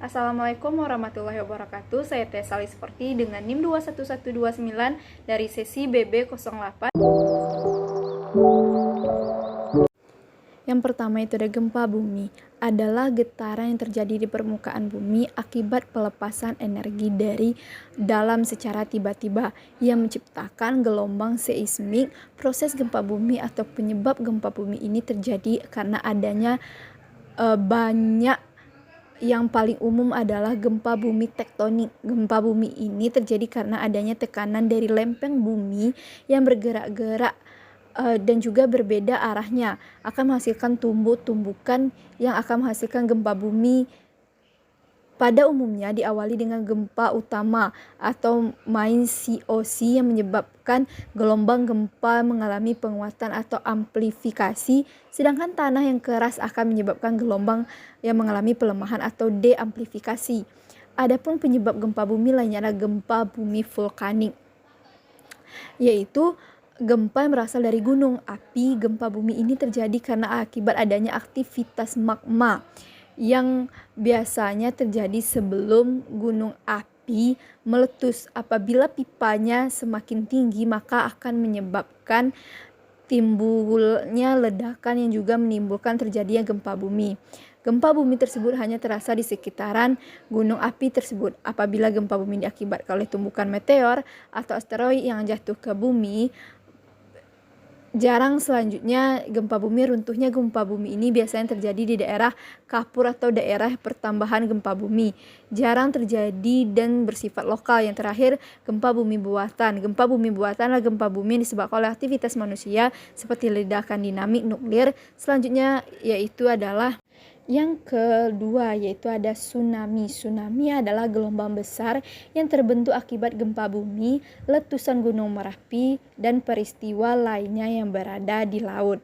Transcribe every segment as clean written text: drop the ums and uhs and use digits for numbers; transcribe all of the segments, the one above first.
Assalamualaikum warahmatullahi wabarakatuh. Saya Tia Salisporti dengan NIM 21129 dari sesi BB08. Yang pertama itu ada gempa bumi. Adalah getaran yang terjadi di permukaan bumi akibat pelepasan energi dari dalam secara tiba-tiba yang menciptakan gelombang seismik. Proses gempa bumi atau penyebab gempa bumi ini terjadi karena adanya banyak. Yang paling umum adalah gempa bumi tektonik. Gempa bumi ini terjadi karena adanya tekanan dari lempeng bumi yang bergerak-gerak dan juga berbeda arahnya, akan menghasilkan tumbukan yang akan menghasilkan gempa bumi. Pada umumnya diawali dengan gempa utama atau main COC yang menyebabkan gelombang gempa mengalami penguatan atau amplifikasi, sedangkan tanah yang keras akan menyebabkan gelombang yang mengalami pelemahan atau deamplifikasi. Adapun penyebab gempa bumi lainnya adalah gempa bumi vulkanik, yaitu gempa yang berasal dari gunung api. Gempa bumi ini terjadi karena akibat adanya aktivitas magma yang biasanya terjadi sebelum gunung api meletus. Apabila pipanya semakin tinggi, maka akan menyebabkan timbulnya ledakan yang juga menimbulkan terjadinya gempa bumi. Gempa bumi tersebut hanya terasa di sekitaran gunung api tersebut. Apabila gempa bumi diakibatkan oleh tumbukan meteor atau asteroid yang jatuh ke bumi, jarang selanjutnya gempa bumi. Runtuhnya gempa bumi ini biasanya terjadi di daerah kapur atau daerah pertambahan gempa bumi. Jarang terjadi dan bersifat lokal. Yang terakhir, gempa bumi buatan. Gempa bumi buatan adalah gempa bumi yang disebabkan oleh aktivitas manusia seperti ledakan dinamik nuklir. Selanjutnya yaitu adalah yang kedua, yaitu ada tsunami. Tsunami adalah gelombang besar yang terbentuk akibat gempa bumi, letusan gunung Merapi, dan peristiwa lainnya yang berada di laut.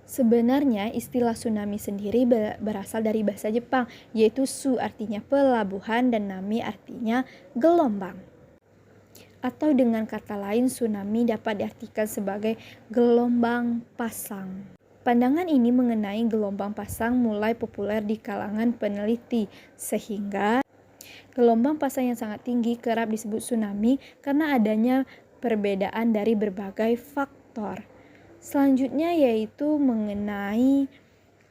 Sebenarnya istilah tsunami sendiri berasal dari bahasa Jepang, yaitu su artinya pelabuhan dan nami artinya gelombang. Atau dengan kata lain, tsunami dapat diartikan sebagai gelombang pasang. Pandangan ini mengenai gelombang pasang mulai populer di kalangan peneliti, sehingga gelombang pasang yang sangat tinggi kerap disebut tsunami karena adanya perbedaan dari berbagai faktor. Selanjutnya yaitu mengenai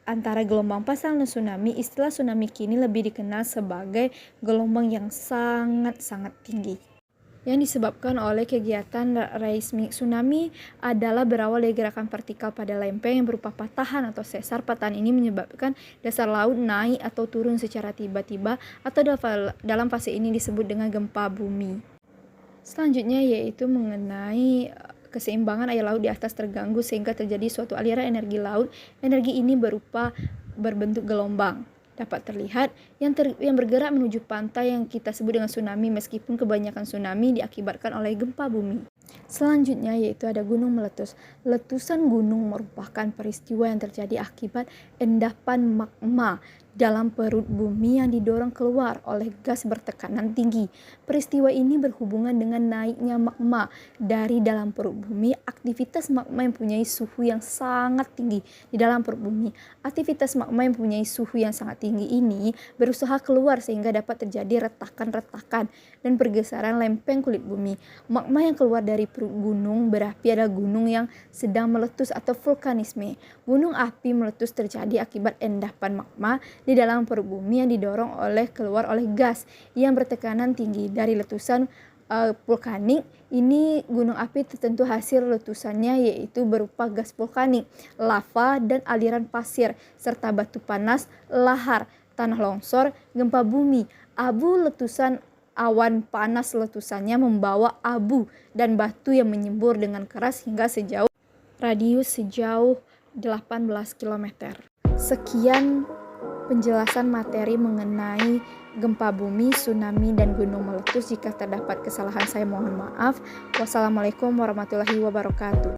antara gelombang pasang dan tsunami. Istilah tsunami kini lebih dikenal sebagai gelombang yang sangat-sangat tinggi yang disebabkan oleh kegiatan seismik. Tsunami adalah berawal dari gerakan vertikal pada lempeng yang berupa patahan atau sesar. Patahan ini menyebabkan dasar laut naik atau turun secara tiba-tiba, atau dalam fase ini disebut dengan gempa bumi. Selanjutnya yaitu mengenai keseimbangan air laut di atas terganggu sehingga terjadi suatu aliran energi laut. Energi ini berbentuk gelombang. Dapat terlihat yang bergerak menuju pantai yang kita sebut dengan tsunami, meskipun kebanyakan tsunami diakibatkan oleh gempa bumi. Selanjutnya yaitu ada gunung meletus. Letusan gunung merupakan peristiwa yang terjadi akibat endapan magma dalam perut bumi yang didorong keluar oleh gas bertekanan tinggi. Peristiwa ini berhubungan dengan naiknya magma dari dalam perut bumi. Aktivitas magma yang mempunyai suhu yang sangat tinggi di dalam perut bumi. Aktivitas magma yang mempunyai suhu yang sangat tinggi ini berusaha keluar sehingga dapat terjadi retakan-retakan dan pergeseran lempeng kulit bumi. Magma yang keluar dari perut gunung berapi adalah gunung yang sedang meletus atau vulkanisme. Gunung api meletus terjadi akibat endapan magma di dalam perut bumi yang didorong keluar oleh gas yang bertekanan tinggi. Dari letusan vulkanik ini, gunung api tertentu hasil letusannya yaitu berupa gas vulkanik, lava dan aliran pasir, serta batu panas, lahar, tanah longsor, gempa bumi, abu letusan. Awan panas letusannya membawa abu dan batu yang menyembur dengan keras hingga radius sejauh 18 km. Sekian penjelasan materi mengenai gempa bumi, tsunami, dan gunung meletus. Jika terdapat kesalahan saya mohon maaf. Wassalamualaikum warahmatullahi wabarakatuh.